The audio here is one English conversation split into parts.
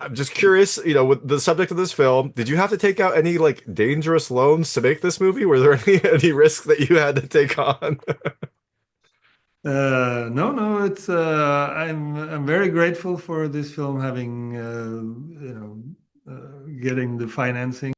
I'm just curious, with the subject of this film, did you have to take out any like dangerous loans to make this movie? Were there any risks that you had to take on? No, no, it's I'm very grateful for this film having getting the financing.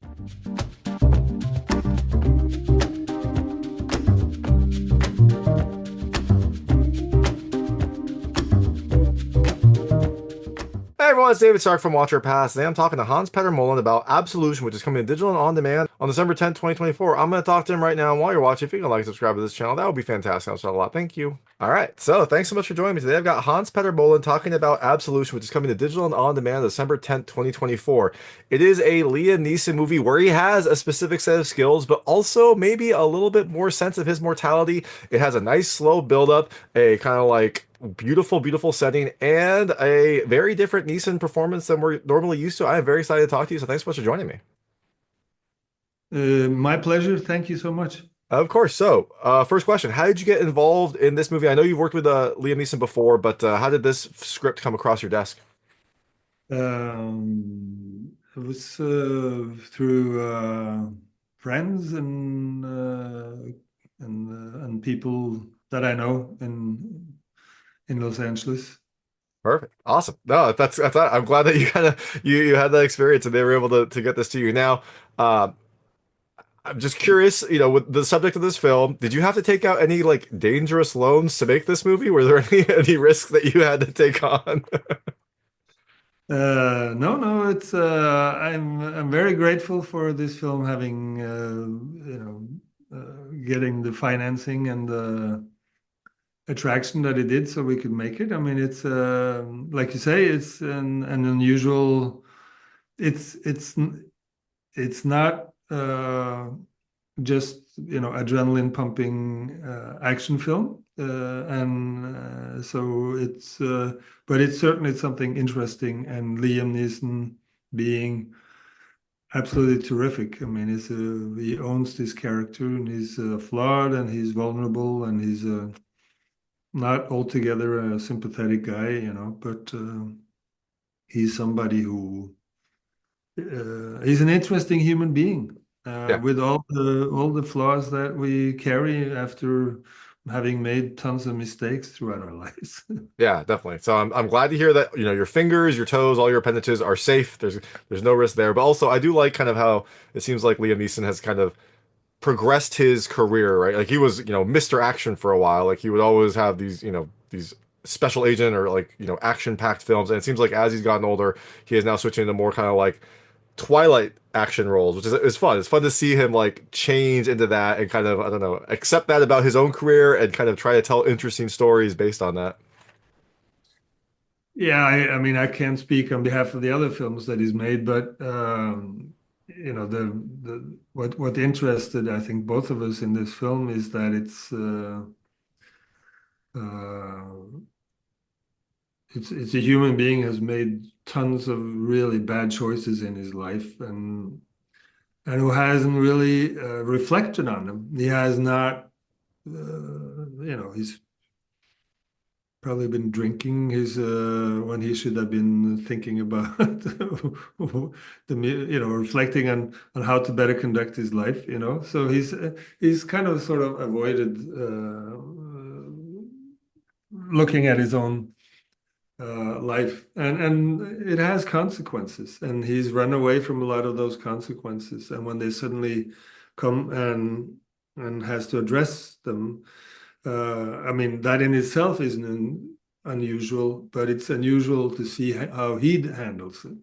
Hey everyone, it's David Stark from Watcher Pass. Today I'm talking to Hans-Petter Moland about Absolution, which is coming to digital and on demand on December 10th, 2024. I'm going to talk to him right now. And while you're watching, if you can like and subscribe to this channel, that would be fantastic. I'll a lot. Thank you. All right, so thanks so much for joining me today. I've got Hans-Petter Moland talking about Absolution, which is coming to digital and on demand December 10th, 2024. It is a Liam Neeson movie where he has a specific set of skills, but also maybe a little bit more sense of his mortality. It has a nice slow build-up, a kind of like beautiful, beautiful setting, and a very different Neeson performance than we're normally used to. I am very excited to talk to you, so thanks so much for joining me. My pleasure. Thank you so much. Of course. So, first question: how did you get involved in this movie? I know you've worked with Liam Neeson before, but how did this script come across your desk? It was through friends and people that I know in Los Angeles. Perfect. Awesome. No, that's. I'm glad that you kind of you had that experience and they were able to get this to you. Now, uh, I'm just curious, with the subject of this film, did you have to take out any like dangerous loans to make this movie? Were there any risks that you had to take on? No, no, it's I'm very grateful for this film having getting the financing and the attraction that it did so we could make it. I mean, it's like you say, it's an unusual. It's it's it's not just adrenaline pumping action film, and so it's but it's certainly something interesting. And Liam Neeson being absolutely terrific. I mean, he owns this character, and he's flawed, and he's vulnerable, and he's not altogether a sympathetic guy, but he's somebody who he's an interesting human being Yeah. with all the flaws that we carry after having made tons of mistakes throughout our lives. Yeah, definitely. So I'm glad to hear that, your fingers, your toes, all your appendages are safe. There's no risk there. But also I do like kind of how it seems like Liam Neeson has kind of progressed his career, right? Like he was, Mr. Action for a while. Like he would always have these special agent or like, action-packed films. And it seems like as he's gotten older, he is now switching into more kind of like Twilight action roles, which is fun. It's fun to see him like change into that and kind of, I don't know, accept that about his own career and kind of try to tell interesting stories based on that. Yeah, I mean, I can't speak on behalf of the other films that he's made, but the what interested, I think, both of us in this film is that uh, it's a human being has made tons of really bad choices in his life, and who hasn't really reflected on them. He has not, he's probably been drinking his when he should have been thinking about reflecting on how to better conduct his life. So he's kind of sort of avoided looking at his own life, and it has consequences, and he's run away from a lot of those consequences, and when they suddenly come and has to address them, I mean, that in itself isn't unusual, but it's unusual to see how he handles it,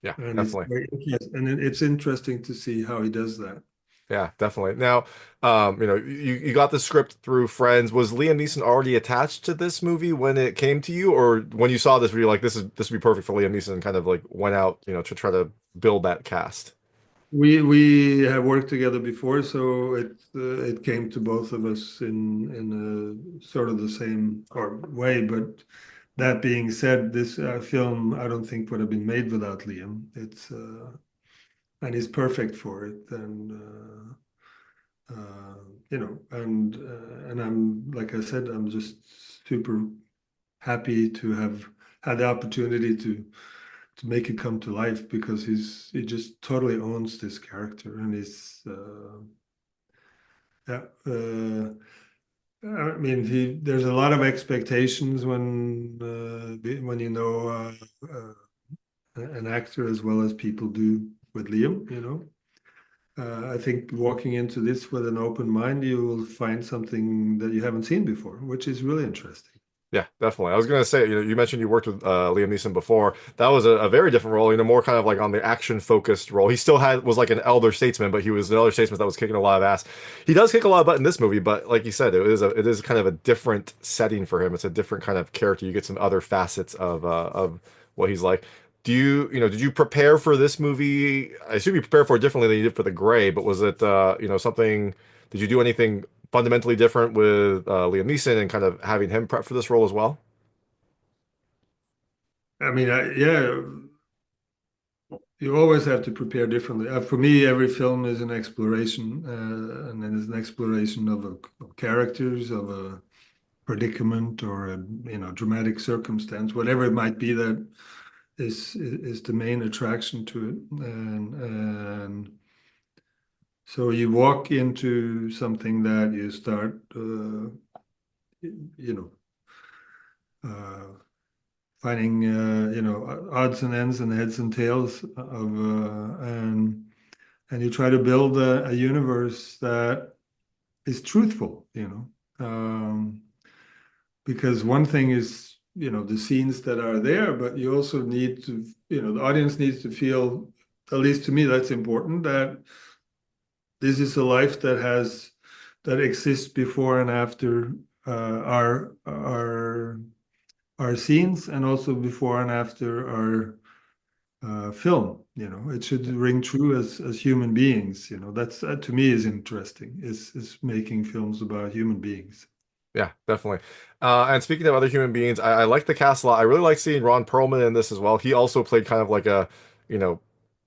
Yeah, and definitely. it's interesting to see how he does that. Yeah, definitely. Now, you got the script through friends. Was Liam Neeson already attached to this movie when it came to you, or when you saw this, were you like, this would be perfect for Liam Neeson, and kind of like went out, to try to build that cast? We have worked together before, so it came to both of us in a sort of the same or way. But that being said, this film I don't think would have been made without Liam. It's and he's perfect for it, and I'm like I said, I'm just super happy to have had the opportunity to make it come to life because he just totally owns this character and he's yeah. I mean, there's a lot of expectations when you know an actor as well as people do with Liam, you know. I think walking into this with an open mind, you will find something that you haven't seen before, which is really interesting. Yeah, definitely. I was gonna say, you mentioned you worked with Liam Neeson before. That was a very different role, more kind of like on the action focused role. He still was like an elder statesman, but he was an elder statesman that was kicking a lot of ass. He does kick a lot of butt in this movie, but like you said, it is kind of a different setting for him. It's a different kind of character. You get some other facets of what he's like. Did you prepare for this movie? I assume you prepared for it differently than you did for The Gray, but was it something? Did you do anything fundamentally different with Liam Neeson and kind of having him prep for this role as well? I mean, yeah, you always have to prepare differently. For me, every film is an exploration, and then it's an exploration of characters, of a predicament, or a dramatic circumstance, whatever it might be that is the main attraction to it. And so you walk into something that you start, you know, finding odds and ends and heads and tails and you try to build a universe that is truthful, because one thing is the scenes that are there, but you also need to, the audience needs to feel, at least to me, that's important, that this is a life that exists before and after our scenes, and also before and after our film. It should ring true as human beings. That's to me is interesting. Is making films about human beings. Yeah, definitely. And speaking of other human beings, I like the cast a lot. I really like seeing Ron Perlman in this as well. He also played kind of like a, you know,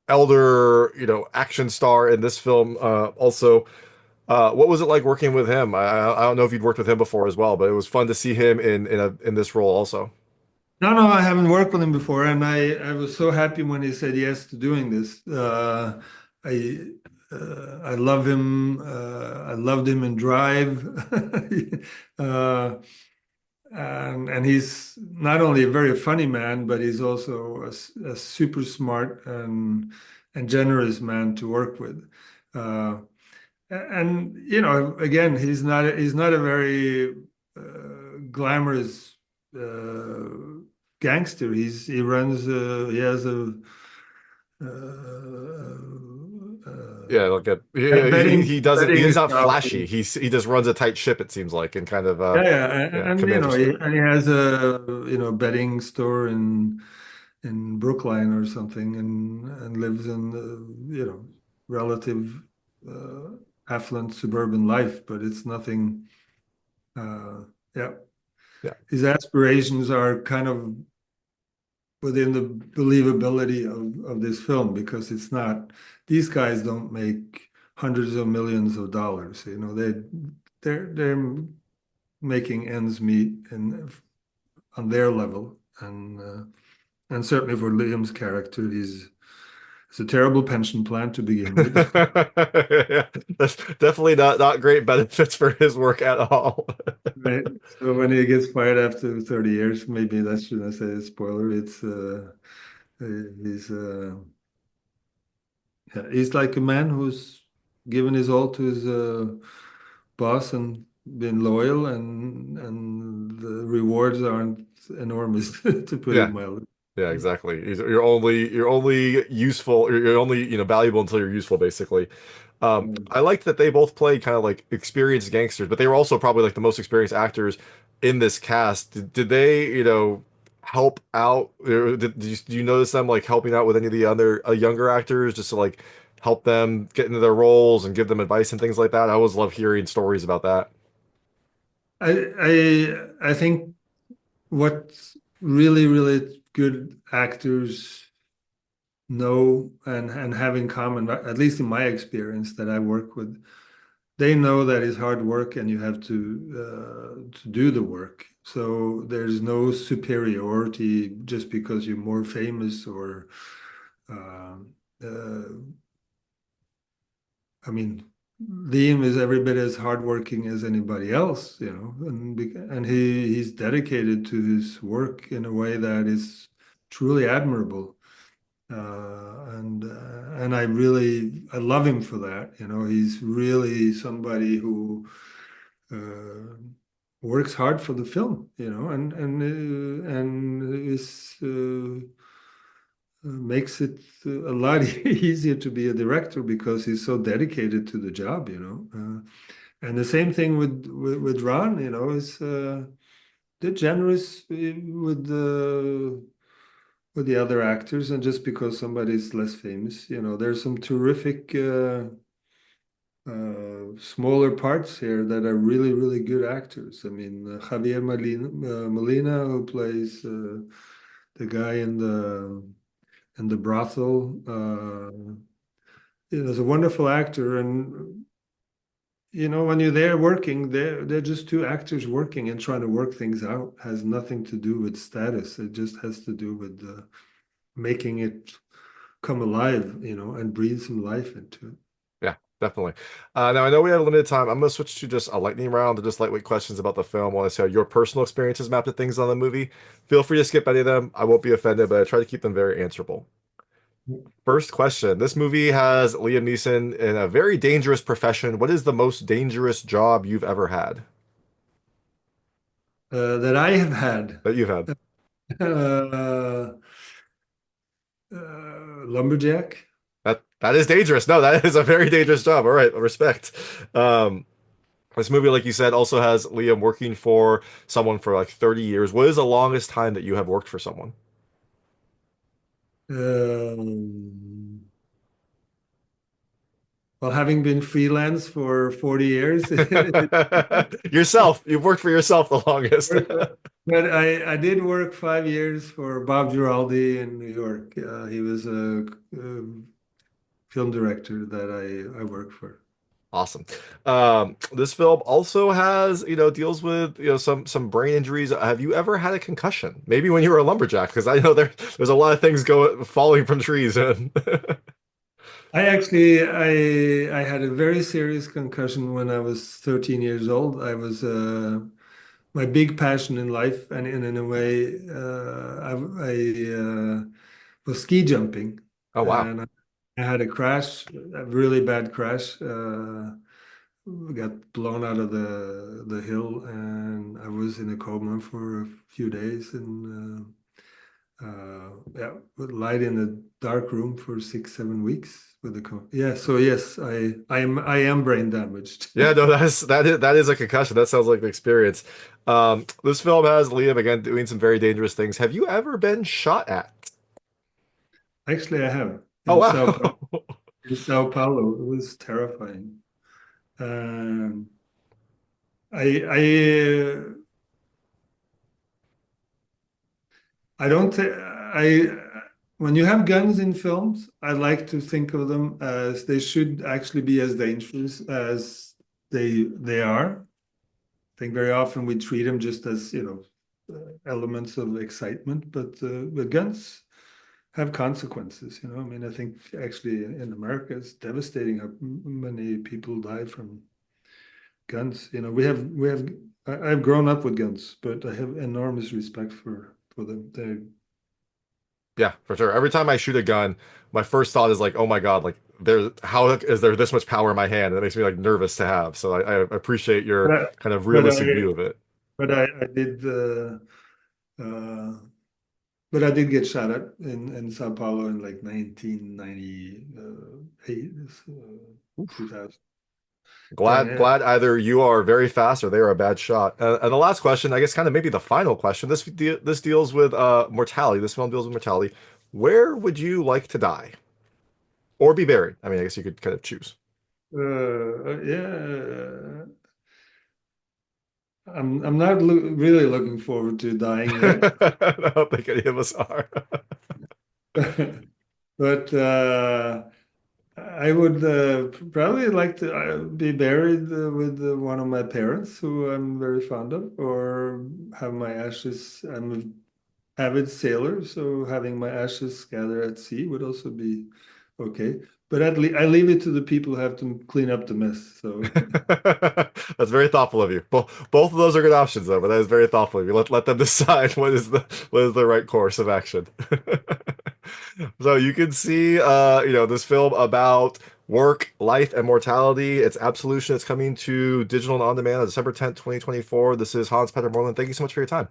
elder, action star in this film. Also, what was it like working with him? I don't know if you'd worked with him before as well, but it was fun to see him in this role also. No, I haven't worked with him before, and I was so happy when he said yes to doing this. I I love him. I loved him in Drive. uh, and he's not only a very funny man, but he's also a super smart and generous man to work with. Uh, and again, he's not a very glamorous gangster. He has Yeah, like he doesn't betting he's not shop. flashy. He just runs a tight ship, it seems like, and kind of Yeah, yeah, and commands respect. he has a betting store in Brookline or something, and lives in relative uh, affluent suburban life, but it's nothing. Uh, yeah, Yeah. his aspirations are kind of within the believability of this film because it's not. These guys don't make hundreds of millions of dollars. They're making ends meet and on their level, and certainly for Liam's character, it's a terrible pension plan to begin with. Yeah, that's definitely not great benefits for his work at all. Right. So when he gets fired after 30 years, maybe that shouldn't say a spoiler. It's he's yeah, he's like a man who's given his all to his boss and been loyal, and the rewards aren't enormous, to put it Yeah. mildly. Yeah, exactly. You're only useful, you're only, valuable until you're useful, basically. I liked that they both played kind of like experienced gangsters, but they were also probably like the most experienced actors in this cast. Did they, help out? Or do you notice them like helping out with any of the other younger actors just to like help them get into their roles and give them advice and things like that? I always love hearing stories about that. I think what really good actors know and have in common, at least in my experience that I work with, they know that it's hard work and you have to do the work. So there's no superiority just because you're more famous or uh, uh, I mean, Liam is every bit as hardworking as anybody else, you know, and he's dedicated to his work in a way that is truly admirable. And I love him for that. You know, he's really somebody who uh, works hard for the film. You know, and is makes it a lot easier to be a director because he's so dedicated to the job. You know, and the same thing with Ron. You know, is they're generous with the other actors, and just because somebody's less famous, you know, there's some terrific smaller parts here that are really, really good actors. I mean, Javier Molina, who plays the guy in the brothel, you know, is a wonderful actor, and you know, when you're there working, they're just two actors working and trying to work things out. Has nothing to do with status. It just has to do with making it come alive, you know, and breathe some life into it. Yeah, definitely. Now I know we have limited time. I'm gonna switch to just a lightning round of just lightweight questions about the film. I want to see how your personal experiences map to things on the movie. Feel free to skip any of them. I won't be offended, but I try to keep them very answerable. First question. This movie has Liam Neeson in a very dangerous profession. What is the most dangerous job you've ever had? That I have had. That you've had? Uh, Lumberjack. That is dangerous. No, that is a very dangerous job. All right, respect. Um, this movie, like you said, also has Liam working for someone for like 30 years. What is the longest time that you have worked for someone? Um, well, having been freelance for 40 years, Yourself. You've worked for yourself the longest. but I did work 5 years for Bob Giraldi in New York. He was a film director that I worked for. Awesome. This film also has, deals with, some brain injuries. Have you ever had a concussion? Maybe when you were a lumberjack, because I know there's a lot of things falling from trees. And I had a very serious concussion when I was 13 years old. I was my big passion in life, and in a way, I was ski jumping, oh wow. and I had a crash, a really bad crash. Got blown out of the hill, and I was in a coma for a few days, and yeah, lied in a dark room for 6, 7 weeks with a yeah. So yes, I am brain damaged. Yeah, no, that is a concussion. That sounds like the experience. This film has Liam again doing some very dangerous things. Have you ever been shot at? Actually, I have Oh in wow. Sao Paulo. It was terrifying. Um, I don't th I when you have guns in films, I like to think of them as they should actually be as dangerous as they are. I think very often we treat them just as, you know, elements of excitement, but guns have consequences, you know. I mean, I think actually in America it's devastating how many people die from guns. You know, I've grown up with guns, but I have enormous respect for them. They Yeah, for sure. Every time I shoot a gun, my first thought is like, oh my God, like how is there this much power in my hand? And it makes me like nervous to have. So I appreciate but your I, kind of but realistic I view of it. I did uh but I did get shot at in Sao Paulo in like 1998, 2000. Glad, Yeah. glad either you are very fast or they are a bad shot. And the last question, I guess, kind of maybe the final question. This deals with mortality. This film deals with mortality. Where would you like to die or be buried? I mean, I guess you could kind of choose. Yeah. I'm not lo really looking forward to dying yet. I don't think any of us are. But I would probably like to be buried with one of my parents, who I'm very fond of, or have my ashes. I'm an avid sailor, so having my ashes gather at sea would also be okay. But I leave it to the people who have to clean up the mess. So That's very thoughtful of you. Both of those are good options, though. But that is very thoughtful of you. Let them decide what is the right course of action. So you can see, this film about work, life, and mortality. It's Absolution. It's coming to digital and on demand on December 10th, 2024. This is Hans Petter Moland. Thank you so much for your time.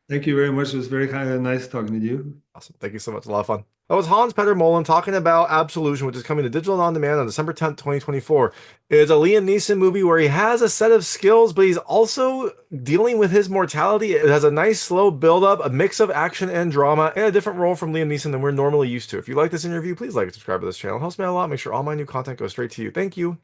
thank you very much. It was very kind of nice talking to you. Awesome. Thank you so much. A lot of fun. That was Hans Petter Moland talking about Absolution, which is coming to digital and on demand on December 10th, 2024. It's a Liam Neeson movie where he has a set of skills, but he's also dealing with his mortality. It has a nice slow build up, a mix of action and drama, and a different role from Liam Neeson than we're normally used to. If you like this interview, please like and subscribe to this channel. It helps me out a lot. Make sure all my new content goes straight to you. Thank you.